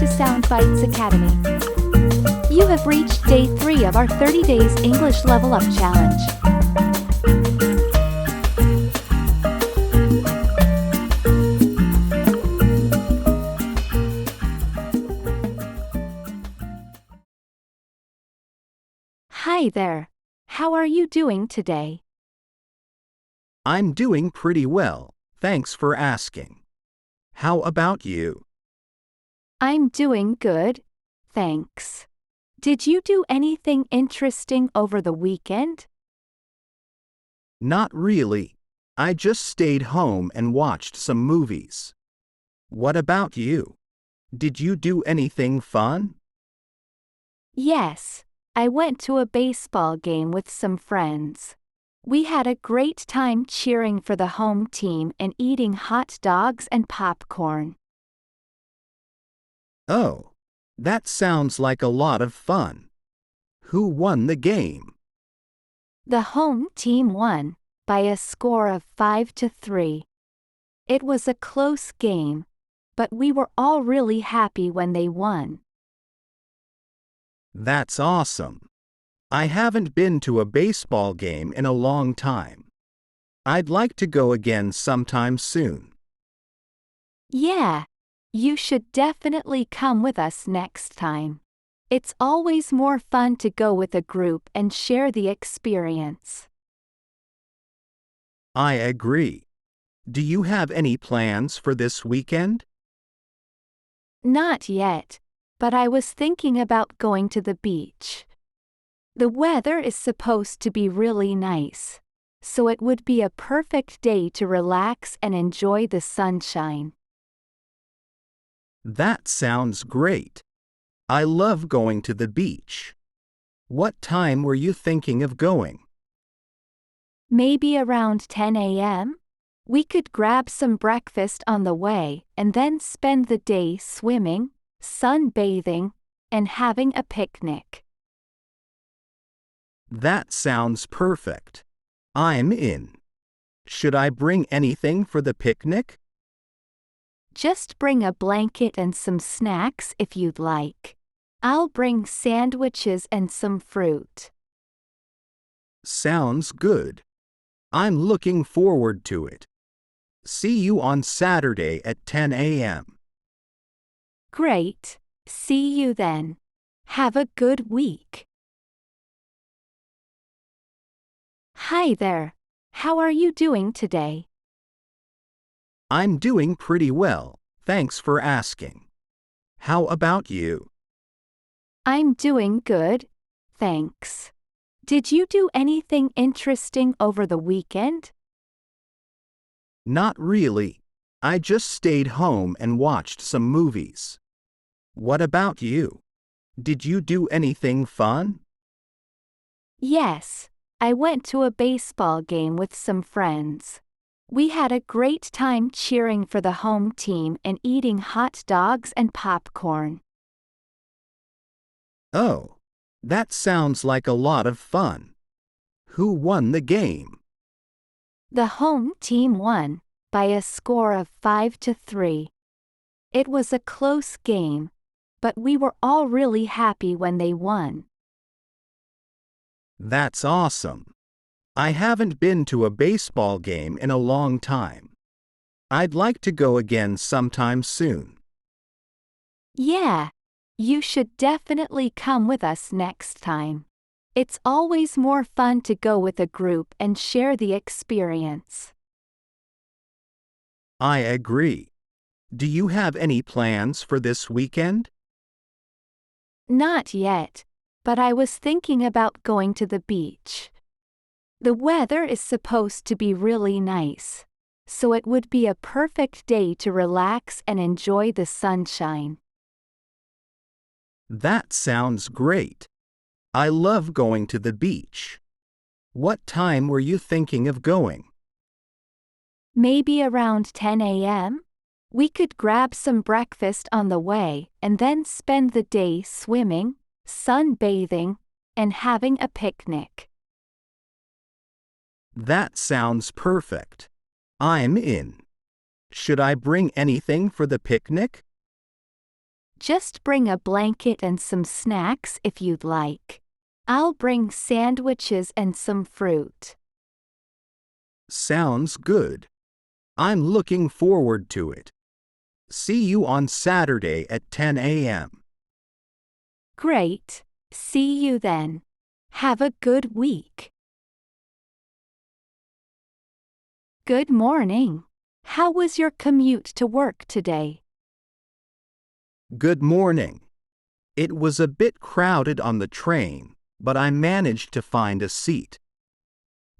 to Soundbites Academy. You have reached day 3 of our 30 days English Level Up Challenge. Hi there. How are you doing today? I'm doing pretty well, thanks for asking. How about you? I'm doing good, thanks. Did you do anything interesting over the weekend? Not really. I just stayed home and watched some movies. What about you? Did you do anything fun? Yes, I went to a baseball game with some friends. We had a great time cheering for the home team and eating hot dogs and popcorn. Oh, that sounds like a lot of fun. Who won the game? The home team won by a score of 5-3. It was a close game, but we were all really happy when they won. That's awesome. I haven't been to a baseball game in a long time. I'd like to go again sometime soon. Yeah, you should definitely come with us next time. It's always more fun to go with a group and share the experience. I agree. Do you have any plans for this weekend? Not yet, but I was thinking about going to the beach. The weather is supposed to be really nice, so it would be a perfect day to relax and enjoy the sunshine. That sounds great. I love going to the beach. What time were you thinking of going? Maybe around 10 a.m.? We could grab some breakfast on the way and then spend the day swimming, sunbathing, and having a picnic. That sounds perfect. I'm in. Should I bring anything for the picnic? Just bring a blanket and some snacks if you'd like. I'll bring sandwiches and some fruit. Sounds good. I'm looking forward to it. See you on Saturday at 10 a.m. Great. See you then. Have a good week. Hi there. How are you doing today? I'm doing pretty well, thanks for asking. How about you? I'm doing good, thanks. Did you do anything interesting over the weekend? Not really. I just stayed home and watched some movies. What about you? Did you do anything fun? Yes, I went to a baseball game with some friends. We had a great time cheering for the home team and eating hot dogs and popcorn. Oh, that sounds like a lot of fun. Who won the game? The home team won by a score of 5-3. It was a close game, but we were all really happy when they won. That's awesome. I haven't been to a baseball game in a long time. I'd like to go again sometime soon. Yeah, you should definitely come with us next time. It's always more fun to go with a group and share the experience. I agree. Do you have any plans for this weekend? Not yet, but I was thinking about going to the beach. The weather is supposed to be really nice, so it would be a perfect day to relax and enjoy the sunshine. That sounds great. I love going to the beach. What time were you thinking of going? Maybe around 10 a.m.? We could grab some breakfast on the way and then spend the day swimming, sunbathing, and having a picnic. That sounds perfect. I'm in. Should I bring anything for the picnic? Just bring a blanket and some snacks if you'd like. I'll bring sandwiches and some fruit. Sounds good. I'm looking forward to it. See you on Saturday at 10 a.m. Great. See you then. Have a good week. Good morning. How was your commute to work today? Good morning. It was a bit crowded on the train, but I managed to find a seat.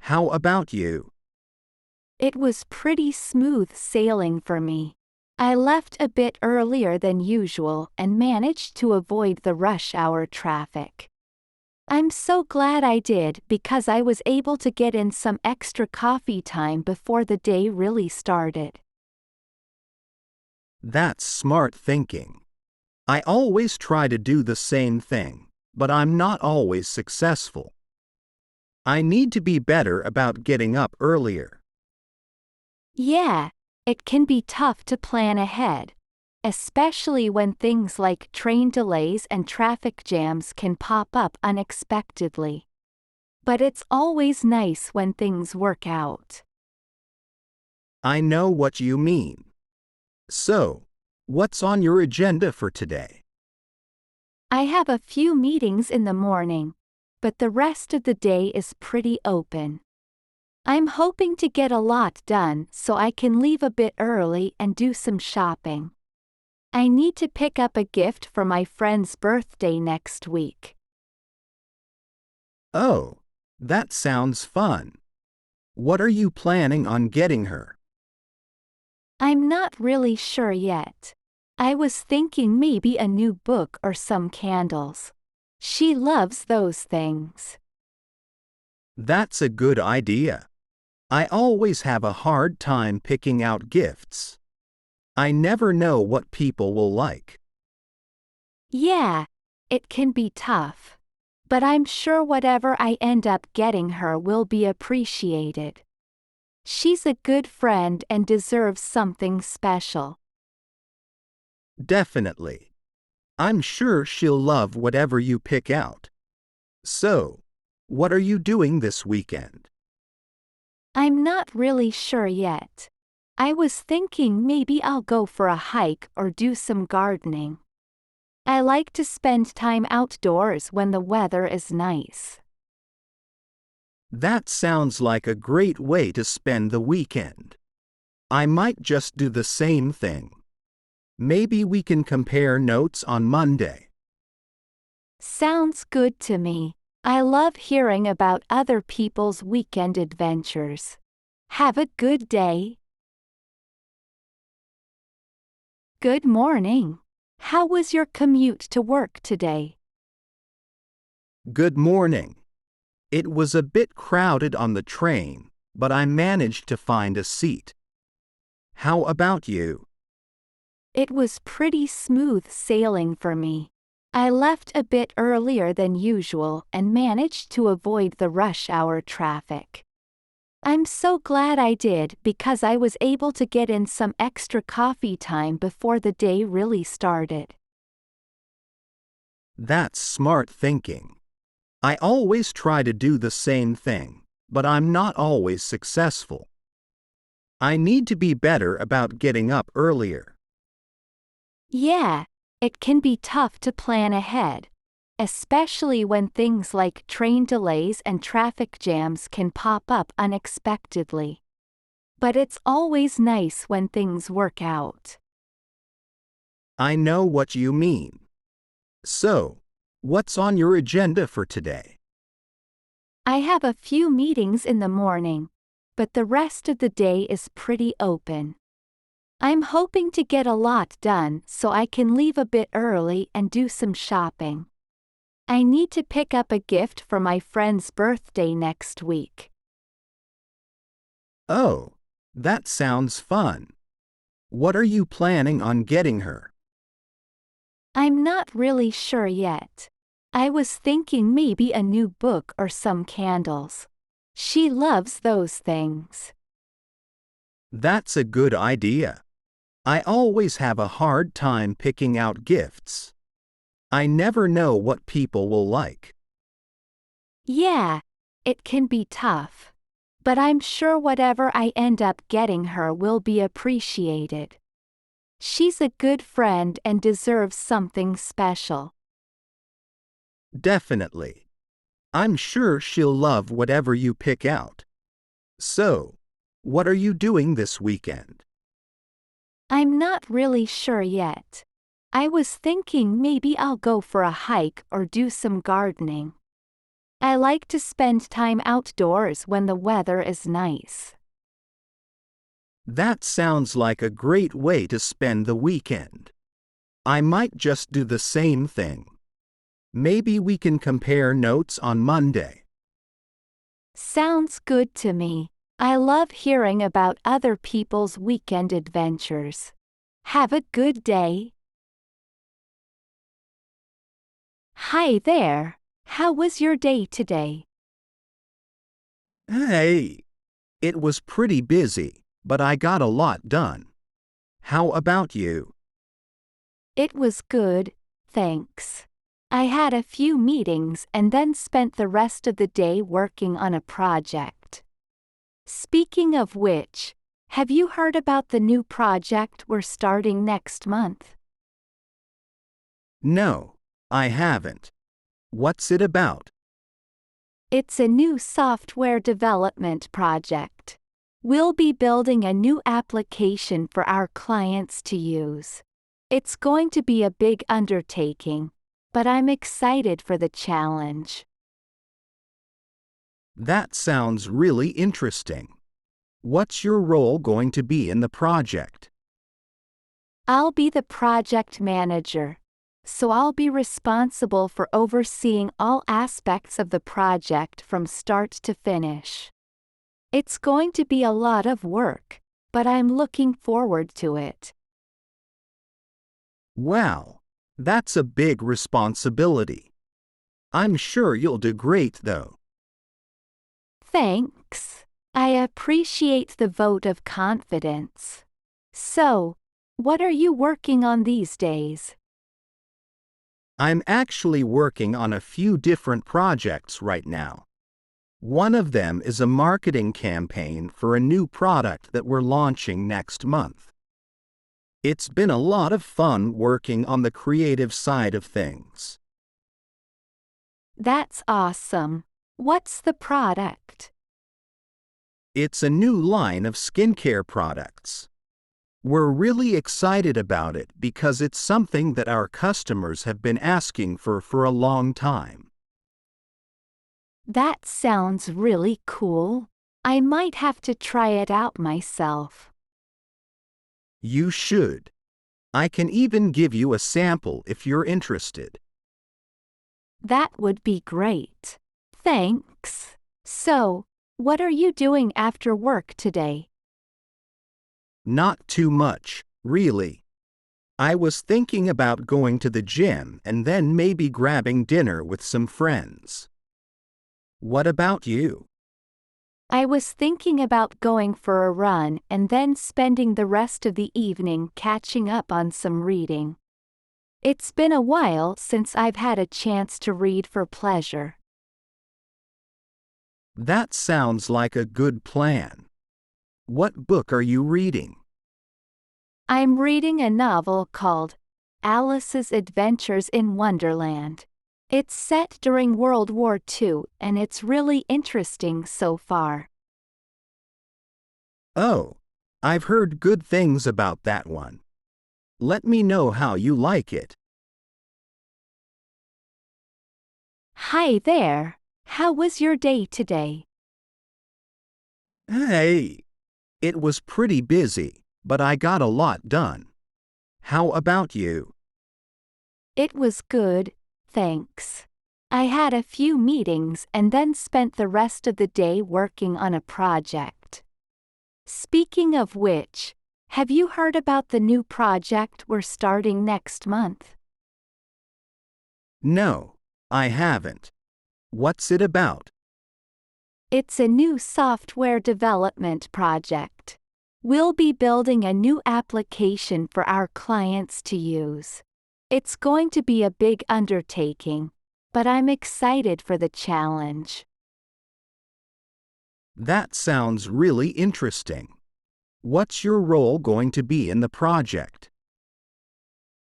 How about you? It was pretty smooth sailing for me. I left a bit earlier than usual and managed to avoid the rush hour traffic. I'm so glad I did because I was able to get in some extra coffee time before the day really started. That's smart thinking. I always try to do the same thing, but I'm not always successful. I need to be better about getting up earlier. Yeah, it can be tough to plan ahead, especially when things like train delays and traffic jams can pop up unexpectedly. But it's always nice when things work out. I know what you mean. So, what's on your agenda for today? I have a few meetings in the morning, but the rest of the day is pretty open. I'm hoping to get a lot done so I can leave a bit early and do some shopping. I need to pick up a gift for my friend's birthday next week. Oh, that sounds fun. What are you planning on getting her? I'm not really sure yet. I was thinking maybe a new book or some candles. She loves those things. That's a good idea. I always have a hard time picking out gifts. I never know what people will like. Yeah, it can be tough. But I'm sure whatever I end up getting her will be appreciated. She's a good friend and deserves something special. Definitely. I'm sure she'll love whatever you pick out. So, what are you doing this weekend? I'm not really sure yet. I was thinking maybe I'll go for a hike or do some gardening. I like to spend time outdoors when the weather is nice. That sounds like a great way to spend the weekend. I might just do the same thing. Maybe we can compare notes on Monday. Sounds good to me. I love hearing about other people's weekend adventures. Have a good day. Good morning. How was your commute to work today? Good morning. It was a bit crowded on the train, but I managed to find a seat. How about you? It was pretty smooth sailing for me. I left a bit earlier than usual and managed to avoid the rush hour traffic. I'm so glad I did because I was able to get in some extra coffee time before the day really started. That's smart thinking. I always try to do the same thing, but I'm not always successful. I need to be better about getting up earlier. Yeah, it can be tough to plan ahead, especially when things like train delays and traffic jams can pop up unexpectedly. But it's always nice when things work out. I know what you mean. So, what's on your agenda for today? I have a few meetings in the morning, but the rest of the day is pretty open. I'm hoping to get a lot done so I can leave a bit early and do some shopping. I need to pick up a gift for my friend's birthday next week. Oh, that sounds fun. What are you planning on getting her? I'm not really sure yet. I was thinking maybe a new book or some candles. She loves those things. That's a good idea. I always have a hard time picking out gifts. I never know what people will like. Yeah, it can be tough. But I'm sure whatever I end up getting her will be appreciated. She's a good friend and deserves something special. Definitely. I'm sure she'll love whatever you pick out. So, what are you doing this weekend? I'm not really sure yet. I was thinking maybe I'll go for a hike or do some gardening. I like to spend time outdoors when the weather is nice. That sounds like a great way to spend the weekend. I might just do the same thing. Maybe we can compare notes on Monday. Sounds good to me. I love hearing about other people's weekend adventures. Have a good day. Hi there. How was your day today? Hey, it was pretty busy, but I got a lot done. How about you? It was good, thanks. I had a few meetings and then spent the rest of the day working on a project. Speaking of which, have you heard about the new project we're starting next month? No, I haven't. What's it about? It's a new software development project. We'll be building a new application for our clients to use. It's going to be a big undertaking, but I'm excited for the challenge. That sounds really interesting. What's your role going to be in the project? I'll be the project manager, so I'll be responsible for overseeing all aspects of the project from start to finish. It's going to be a lot of work, but I'm looking forward to it. Wow, that's a big responsibility. I'm sure you'll do great though. Thanks. I appreciate the vote of confidence. So, what are you working on these days? I'm actually working on a few different projects right now. One of them is a marketing campaign for a new product that we're launching next month. It's been a lot of fun working on the creative side of things. That's awesome. What's the product? It's a new line of skincare products. We're really excited about it because it's something that our customers have been asking for a long time. That sounds really cool. I might have to try it out myself. You should. I can even give you a sample if you're interested. That would be great. Thanks. So, what are you doing after work today? Not too much, really. I was thinking about going to the gym and then maybe grabbing dinner with some friends. What about you? I was thinking about going for a run and then spending the rest of the evening catching up on some reading. It's been a while since I've had a chance to read for pleasure. That sounds like a good plan. What book are you reading? I'm reading a novel called Alice's Adventures in Wonderland. It's set during World War II and it's really interesting so far. Oh, I've heard good things about that one. Let me know how you like it. Hi there. How was your day today? Hey, it was pretty busy, but I got a lot done. How about you? It was good, thanks. I had a few meetings and then spent the rest of the day working on a project. Speaking of which, have you heard about the new project we're starting next month? No, I haven't. What's it about? It's a new software development project. We'll be building a new application for our clients to use. It's going to be a big undertaking, but I'm excited for the challenge. That sounds really interesting. What's your role going to be in the project?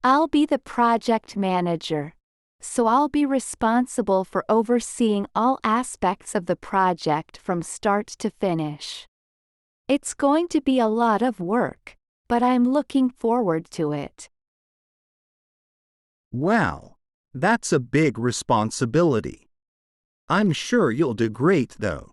I'll be the project manager, so I'll be responsible for overseeing all aspects of the project from start to finish. It's going to be a lot of work, but I'm looking forward to it. Wow, that's a big responsibility. I'm sure you'll do great though.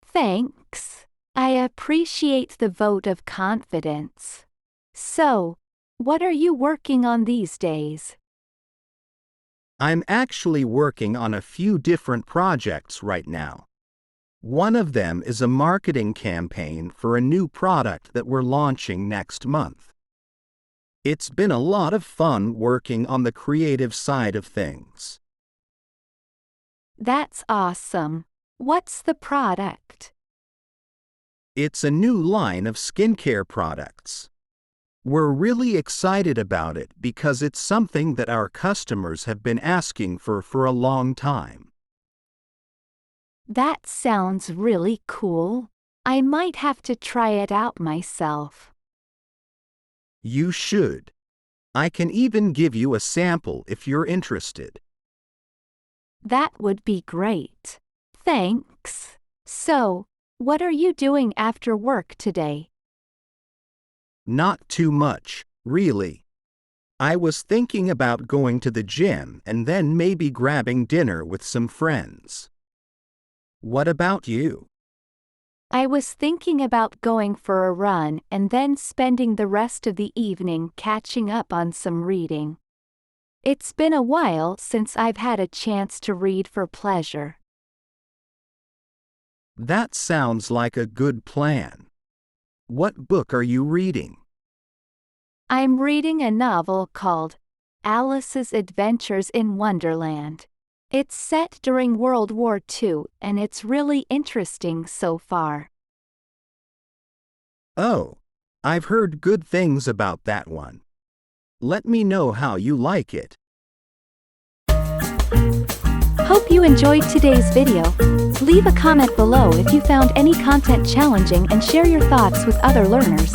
Thanks. I appreciate the vote of confidence. So, what are you working on these days? I'm actually working on a few different projects right now. One of them is a marketing campaign for a new product that we're launching next month. It's been a lot of fun working on the creative side of things. That's awesome. What's the product? It's a new line of skincare products. We're really excited about it because it's something that our customers have been asking for a long time. That sounds really cool. I might have to try it out myself. You should. I can even give you a sample if you're interested. That would be great. Thanks. So, what are you doing after work today? Not too much, really. I was thinking about going to the gym and then maybe grabbing dinner with some friends. What about you? I was thinking about going for a run and then spending the rest of the evening catching up on some reading. It's been a while since I've had a chance to read for pleasure. That sounds like a good plan. What book are you reading? I'm reading a novel called Alice's Adventures in Wonderland. It's set during World War II and it's really interesting so far. Oh, I've heard good things about that one. Let me know how you like it. Hope you enjoyed today's video. Leave a comment below if you found any content challenging and share your thoughts with other learners.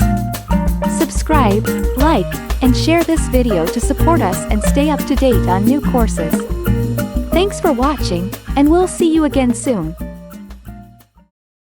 Subscribe, like, and share this video to support us and stay up to date on new courses. Thanks for watching, and we'll see you again soon.